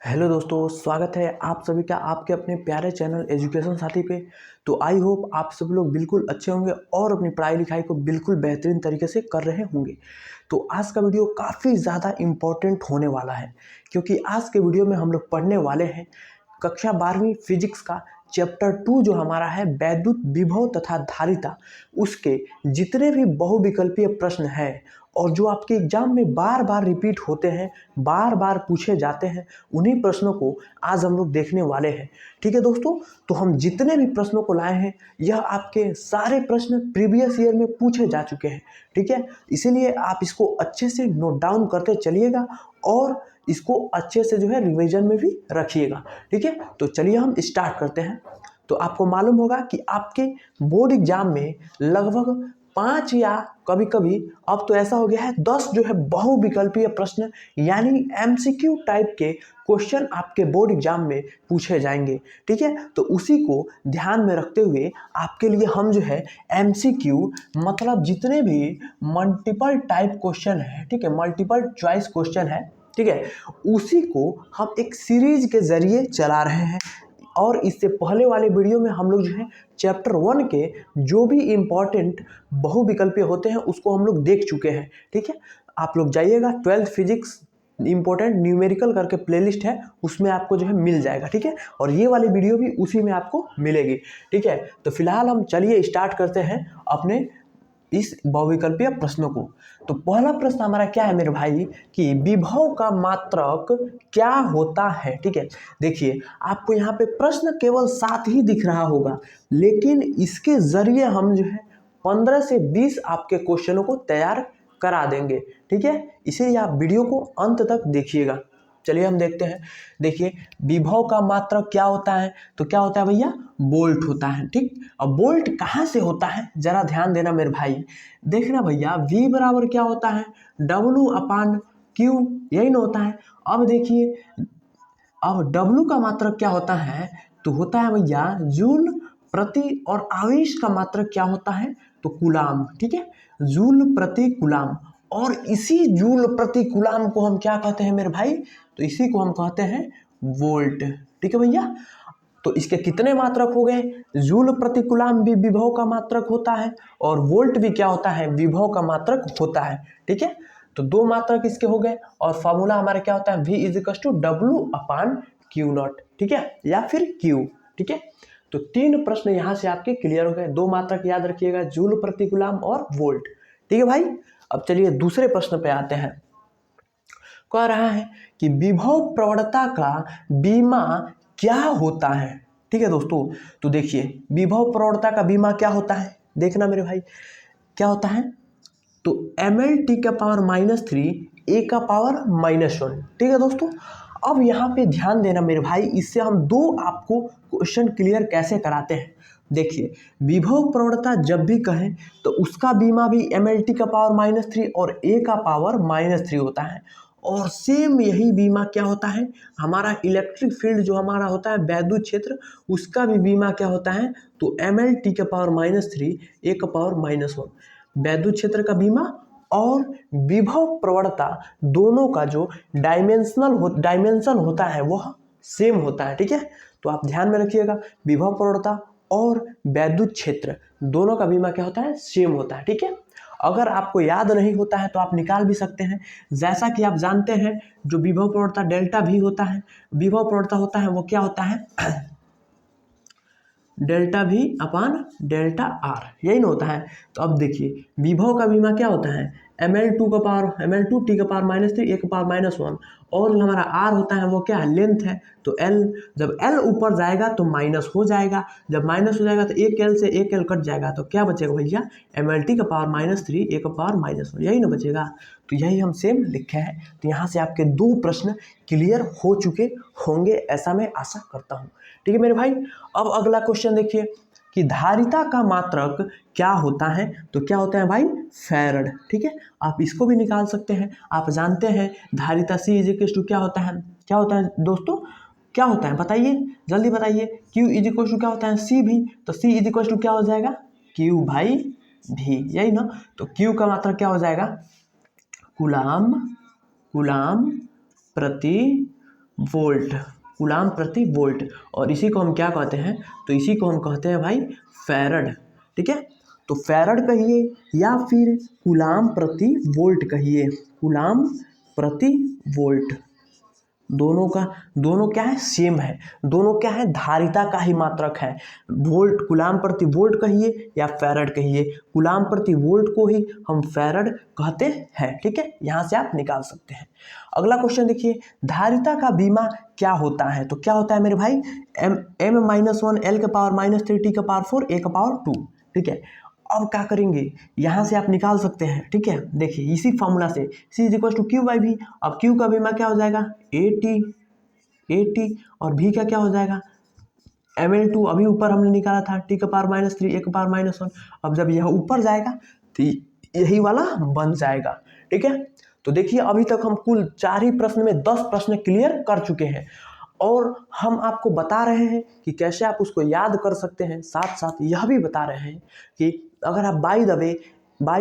Hello दोस्तों, स्वागत है आप सभी का आपके अपने प्यारे चैनल एजुकेशन साथी पे। तो आई होप आप सब लोग बिल्कुल अच्छे होंगे और अपनी पढ़ाई लिखाई को बिल्कुल बेहतरीन तरीके से कर रहे होंगे। तो आज का वीडियो काफ़ी ज़्यादा इम्पोर्टेंट होने वाला है, क्योंकि आज के वीडियो में हम लोग पढ़ने वाले हैं कक्षा 12वीं फिजिक्स का चैप्टर 2 जो हमारा है वैद्युत विभव तथा धारिता, उसके जितने भी बहुविकल्पीय प्रश्न हैं और जो आपके एग्जाम में बार बार रिपीट होते हैं, बार बार पूछे जाते हैं, उन्हीं प्रश्नों को आज हम लोग देखने वाले हैं। ठीक है दोस्तों, तो हम जितने भी प्रश्नों को लाए हैं यह आपके सारे प्रश्न प्रीवियस ईयर में पूछे जा चुके हैं। ठीक है, इसीलिए आप इसको अच्छे से नोट डाउन करते चलिएगा और इसको अच्छे से जो है रिवीजन में भी रखिएगा। ठीक है, तो चलिए हम स्टार्ट करते हैं। तो आपको मालूम होगा कि आपके बोर्ड एग्जाम में लगभग 5 या कभी कभी अब तो ऐसा हो गया है 10 जो है बहुविकल्पीय प्रश्न यानी एमसीक्यू टाइप के क्वेश्चन आपके बोर्ड एग्जाम में पूछे जाएंगे। ठीक है, तो उसी को ध्यान में रखते हुए आपके लिए हम जो है एमसीक्यू मतलब जितने भी मल्टीपल टाइप क्वेश्चन है, ठीक है, मल्टीपल चॉइस क्वेश्चन है, ठीक है, उसी को हम एक सीरीज के जरिए चला रहे हैं। और इससे पहले वाले वीडियो में हम लोग जो है चैप्टर 1 के जो भी इम्पॉर्टेंट बहुविकल्पीय होते हैं उसको हम लोग देख चुके हैं। ठीक है, आप लोग जाइएगा 12th फिजिक्स इम्पोर्टेंट न्यूमेरिकल करके प्लेलिस्ट है, उसमें आपको जो है मिल जाएगा। ठीक है, और ये वाली वीडियो भी उसी में आपको मिलेगी। ठीक है, तो फिलहाल हम चलिए स्टार्ट करते हैं अपने इस बहुविकल्पीय प्रश्नों को। तो पहला प्रश्न हमारा क्या है मेरे भाई कि विभव का मात्रक क्या होता है। ठीक है, देखिए आपको यहाँ पे प्रश्न केवल 7 ही दिख रहा होगा, लेकिन इसके जरिए हम जो है 15 से 20 आपके क्वेश्चनों को तैयार करा देंगे। ठीक है, इसीलिए आप वीडियो को अंत तक देखिएगा। चलिए हम देखते हैं। देखिए विभव का मात्रक क्या होता है, तो क्या होता है भैया, वोल्ट होता है। ठीक, अब वोल्ट कहाँ से होता है जरा ध्यान देना मेरे भाई। देखना भैया V बराबर क्या होता है, W/Q, यही ना होता है। अब देखिए अब W का मात्रक क्या होता है, तो होता है भैया जूल प्रति, और आवेश का मात्रक क्या होता है, तो कूलाम। ठीक है, जूल प्रति कूलाम, और इसी जूल प्रति कूलाम को हम क्या कहते हैं मेरे भाई, तो इसी को हम कहते हैं वोल्ट। ठीक है भैया, तो इसके कितने मात्रक हो गए, जूल प्रति कूलाम भी विभव का मात्रक होता है और वोल्ट भी क्या होता है, विभव का मात्रक होता है। ठीक है, तो 2 मात्रक इसके हो गए और फॉर्मूला हमारा क्या होता है, V = W/Q0। ठीक है, या फिर Q। ठीक है, तो 3 प्रश्न यहाँ से आपके क्लियर हो गए। 2 मात्रक याद रखिएगा, जूल प्रति कूलाम और वोल्ट। ठीक है भाई, अब चलिए दूसरे प्रश्न पे आते हैं। कह रहा है कि विभव प्रवणता का बीमा क्या होता है। ठीक है दोस्तों, तो देखिए विभव प्रवणता का बीमा क्या होता है, देखना मेरे भाई क्या होता है, तो mLT⁻³ A⁻⁻1। ठीक है दोस्तों, अब यहाँ पे ध्यान देना मेरे भाई, इससे हम 2 आपको क्वेश्चन क्लियर कैसे कराते हैं। देखिए विभव प्रवणता जब भी कहें तो उसका बीमा भी mLT⁻³ और A⁻³ होता है, और सेम यही बीमा क्या होता है, हमारा इलेक्ट्रिक फील्ड जो हमारा होता है वैद्युत क्षेत्र, उसका भी बीमा क्या होता है, तो mLT⁻³ A⁻⁻1। वैद्युत क्षेत्र का बीमा और विभव प्रवणता दोनों का जो डायमेंशन होता है वह सेम होता है। ठीक है, तो आप ध्यान में रखिएगा, विभव प्रवणता और वैद्युत क्षेत्र दोनों का बीमा क्या होता है, सेम होता है। ठीक है, अगर आपको याद नहीं होता है तो आप निकाल भी सकते हैं। जैसा कि आप जानते हैं जो विभव प्रवणता डेल्टा V होता है, विभव प्रवणता होता है वो क्या होता है ΔV/ΔR, यही ना होता है। तो अब देखिए विभव का बीमा क्या होता है, mL2T⁻³ A⁻⁻1, और जो हमारा R होता है वो क्या है, लेंथ है, तो L। जब L ऊपर जाएगा तो माइनस हो जाएगा, जब माइनस हो जाएगा तो एक L से एक L कट जाएगा, तो क्या बचेगा भैया, mLT⁻³ A⁻⁻1, यही ना बचेगा। तो यही हम सेम लिखे हैं। तो यहाँ से आपके 2 प्रश्न क्लियर हो चुके होंगे, ऐसा मैं आशा करता हूँ। ठीक है मेरे भाई, अब अगला क्वेश्चन देखिए कि धारिता का मात्रक क्या होता है, तो क्या होता है भाई, फैरड। ठीक है, आप इसको भी निकाल सकते हैं। आप जानते हैं धारिता C = क्या होता है, क्या होता है दोस्तों, क्या होता है बताइए, जल्दी बताइए। Q = क्या होता है, CV, तो C = क्या हो जाएगा, Q/V, यही ना। तो Q का मात्रक क्या हो जाएगा, कूलाम प्रति वोल्ट, कूलाम प्रति वोल्ट। और इसी को हम क्या कहते हैं, तो इसी को हम कहते हैं भाई फैरड। ठीक है, तो फैरड कहिए या फिर कूलाम प्रति वोल्ट कहिए, कूलाम प्रति वोल्ट। दोनों क्या है, सेम है। दोनों क्या है, धारिता का ही मात्रक है। वोल्ट, कूलाम प्रति वोल्ट कहिए या फैरड कहिए, कूलाम प्रति वोल्ट को ही हम फैरड कहते हैं। ठीक है, यहाँ से आप निकाल सकते हैं। अगला क्वेश्चन देखिए, धारिता का बीमा क्या होता है, तो क्या होता है मेरे भाई, m-1 l के पावर -3 t के पावर 4 a के पावर 2। ठीक है, अब क्या करेंगे, यहाँ से आप निकाल सकते हैं। ठीक है, देखिए इसी फॉर्मूला से C is equal to Q by V. अब Q का बीमा क्या हो जाएगा, AT, और V का क्या हो जाएगा, ml2। अभी ऊपर हमने निकाला था t का पावर -3 a का पावर -1। अब जब यह ऊपर जाएगा तो यही वाला बन जाएगा। ठीक है, तो देखिए अभी तक हम कुल 4 ही प्रश्न में 10 प्रश्न क्लियर कर चुके हैं, और हम आपको बता रहे हैं कि कैसे आप उसको याद कर सकते हैं। साथ साथ यह भी बता रहे हैं कि अगर आप बाय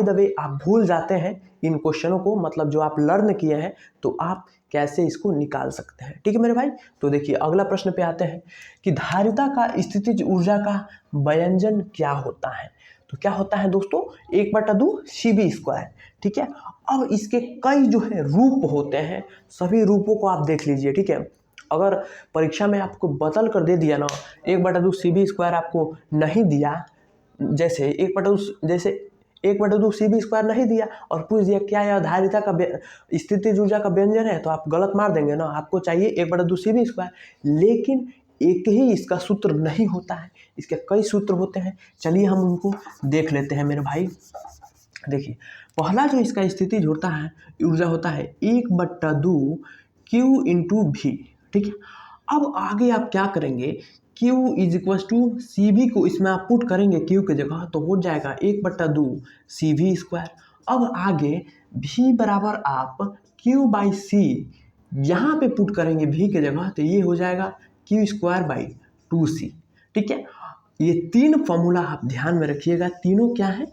द वे आप भूल जाते हैं इन क्वेश्चनों को, मतलब जो आप लर्न किए हैं, तो आप कैसे इसको निकाल सकते हैं। ठीक है मेरे भाई, तो देखिए अगला प्रश्न पे आते हैं कि धारिता का स्थितिज ऊर्जा का व्यंजन क्या होता है। तो क्या होता है दोस्तों, 1/2 CV²। ठीक है, अब इसके कई जो है रूप होते हैं, सभी रूपों को आप देख लीजिए। ठीक है, अगर परीक्षा में आपको बदल कर दे दिया ना, 1/2 CV² आपको नहीं दिया, जैसे 1/2 CV² नहीं दिया और पूछ दिया क्या यह धारिता का स्थितिज ऊर्जा का व्यंजन है, तो आप गलत मार देंगे ना। आपको चाहिए 1/2 CV², लेकिन एक ही इसका सूत्र नहीं होता है, इसके कई सूत्र होते हैं। चलिए हम उनको देख लेते हैं मेरे भाई। देखिए पहला जो इसका स्थितिज होता है, ऊर्जा होता है 1/2 Q इंटू वी। ठीक है, अब आगे आप क्या करेंगे, Q is equal to CV को इसमें आप पुट करेंगे Q की जगह, तो हो जाएगा 1/2 CV²। अब आगे V बराबर आप Q/C यहाँ पे पुट करेंगे V की जगह, तो ये हो जाएगा Q²/2C। ठीक है, ये 3 फॉर्मूला आप ध्यान में रखिएगा। तीनों क्या है,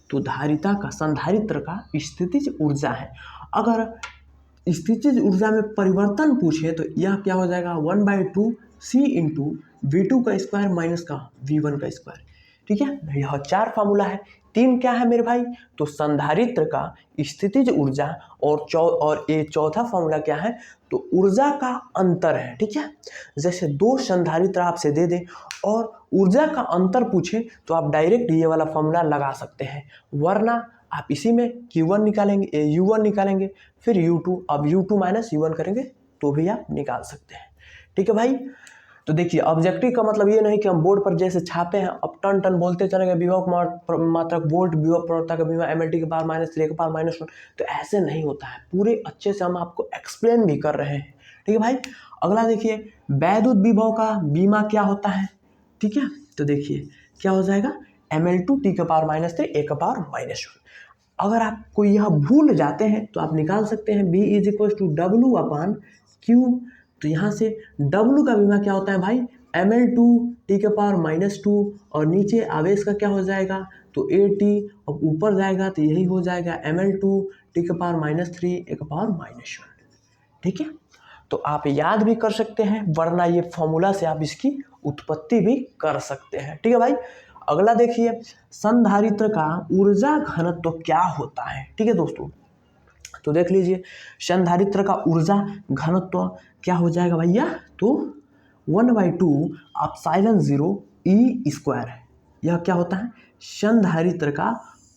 तो धारिता का, संधारित्र का स्थितिज ऊर्जा है। अगर स्थितिज ऊर्जा में परिवर्तन पूछे तो यह क्या हो जाएगा, 1/2 C इंटू V2 का स्क्वायर माइनस का V1 का स्क्वायर। ठीक है, यह 4 फार्मूला है। 3 क्या है मेरे भाई, तो संधारित्र का स्थितिज ऊर्जा, और ये चौथा फार्मूला क्या है, तो ऊर्जा का अंतर है। ठीक है, जैसे 2 संधारित्र आपसे दे दें और ऊर्जा का अंतर पूछे तो आप डायरेक्ट ये वाला फार्मूला लगा सकते हैं, वरना आप इसी में Q1 निकालेंगे, U1 निकालेंगे, फिर U2, अब U2 माइनस U1 करेंगे तो भी आप निकाल सकते हैं। ठीक है भाई, तो देखिए ऑब्जेक्टिव का मतलब ये नहीं कि हम बोर्ड पर जैसे छापे हैं अब टन टन बोलते चलेंगे, विभव मात्रक वोल्ट, विभव प्रवणता का बीमा MLT के पावर -3 के पावर -1, तो ऐसे नहीं होता है। पूरे अच्छे से हम आपको एक्सप्लेन भी कर रहे हैं। ठीक है भाई, अगला देखिए वैद्युत विभव का बीमा क्या होता है। ठीक है, तो देखिए क्या हो जाएगा, ML2 T के पावर -3 A के पावर -1। अगर आपको यह भूल जाते हैं तो आप निकाल सकते हैं B is equal to W/Q। तो यहाँ से W का बीमा क्या होता है भाई, ML2 T के पावर -2, और नीचे आवेश का क्या हो जाएगा, तो AT, अब ऊपर जाएगा तो यही हो जाएगा ML2 T के पावर -3 A के पावर -1। ठीक है, तो आप याद भी कर सकते हैं, वरना ये फॉर्मूला से आप इसकी उत्पत्ति भी कर सकते हैं। ठीक है भाई, अगला देखिए संधारित्र का ऊर्जा घनत्व क्या होता है। ठीक है दोस्तों, तो देख लीजिए संधारित्र का ऊर्जा घनत्व क्या हो जाएगा भैया, तो 1/2 ε0 E²। यह क्या होता है, संधारित्र का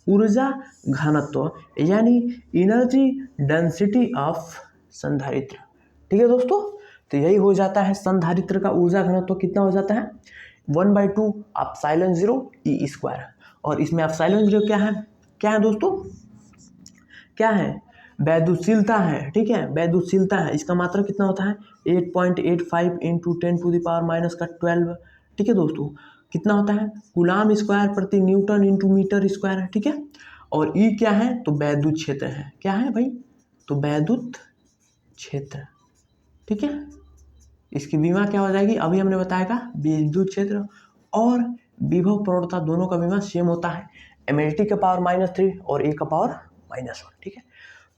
ऊर्जा घनत्व, यानी एनर्जी डेंसिटी ऑफ संधारित्र। ठीक है दोस्तों, तो यही हो जाता है संधारित्र का ऊर्जा घनत्व कितना हो जाता है, 1/2 ε0 E²। और इसमें ε0 क्या है दोस्तों, क्या है, वैद्युतशीलता है। ठीक है, वैद्युतशीलता है, इसका मात्रा कितना होता है, 8.85 इंटू 10⁻⁻12। ठीक है दोस्तों, कितना होता है, कूलाम स्क्वायर प्रति न्यूटन इंटू मीटर स्क्वायर है। ठीक है, और ई क्या है, तो वैद्युत क्षेत्र है। क्या है भाई, तो वैद्युत क्षेत्र। ठीक है, इसकी बीमा क्या हो जाएगी, अभी हमने बताया विद्युत क्षेत्र और विभव प्रवणता दोनों का बीमा सेम होता है, MLT के पावर -3 और A का पावर -1। ठीक है,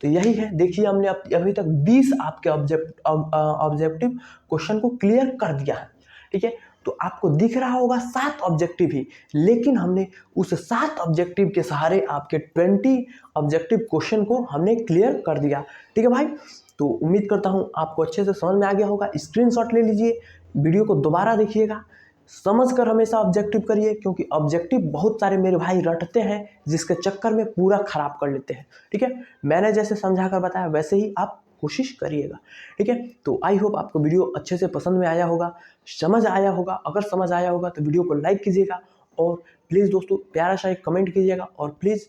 तो यही है, देखिए हमने अभी तक 20 आपके ऑब्जेक्टिव क्वेश्चन को क्लियर कर दिया है। ठीक है, तो आपको दिख रहा होगा 7 ऑब्जेक्टिव ही, लेकिन हमने उस 7 ऑब्जेक्टिव के सहारे आपके 20 ऑब्जेक्टिव क्वेश्चन को हमने क्लियर कर दिया। ठीक है भाई, तो उम्मीद करता हूँ आपको अच्छे से समझ में आ गया होगा। स्क्रीनशॉट ले लीजिए, वीडियो को दोबारा देखिएगा, समझ कर हमेशा ऑब्जेक्टिव करिए, क्योंकि ऑब्जेक्टिव बहुत सारे मेरे भाई रटते हैं, जिसके चक्कर में पूरा खराब कर लेते हैं। ठीक है, मैंने जैसे समझा कर बताया वैसे ही आप कोशिश करिएगा। ठीक है, तो आई होप आपको वीडियो अच्छे से पसंद में आया होगा, समझ आया होगा। अगर समझ आया होगा तो वीडियो को लाइक कीजिएगा, और प्लीज़ दोस्तों प्यारा सा एक कमेंट कीजिएगा, और प्लीज़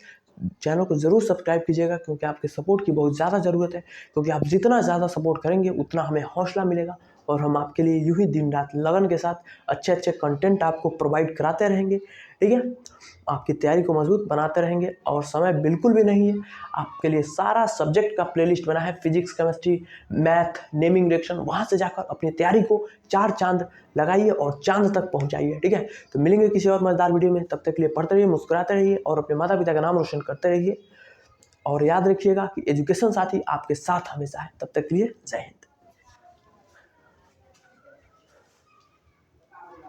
चैनल को ज़रूर सब्सक्राइब कीजिएगा, क्योंकि आपके सपोर्ट की बहुत ज़्यादा ज़रूरत है। क्योंकि आप जितना ज़्यादा सपोर्ट करेंगे उतना हमें हौसला मिलेगा, और हम आपके लिए यूं ही दिन रात लगन के साथ अच्छे अच्छे कंटेंट आपको प्रोवाइड कराते रहेंगे। ठीक है, आपकी तैयारी को मजबूत बनाते रहेंगे, और समय बिल्कुल भी नहीं है। आपके लिए सारा सब्जेक्ट का प्लेलिस्ट बना है, physics, chemistry, math, naming, reaction. वहाँ से जाकर अपनी तैयारी को 4 चांद लगाइए और चांद तक पहुँचाइए। ठीक है, तो मिलेंगे किसी और मजेदार वीडियो में। तब तक के लिए पढ़ते रहिए, मुस्कुराते रहिए, और अपने माता पिता का नाम रोशन करते रहिए। और याद रखिएगा कि एजुकेशन साथी आपके साथ हमेशा है। तब तक के लिए जय हिंद।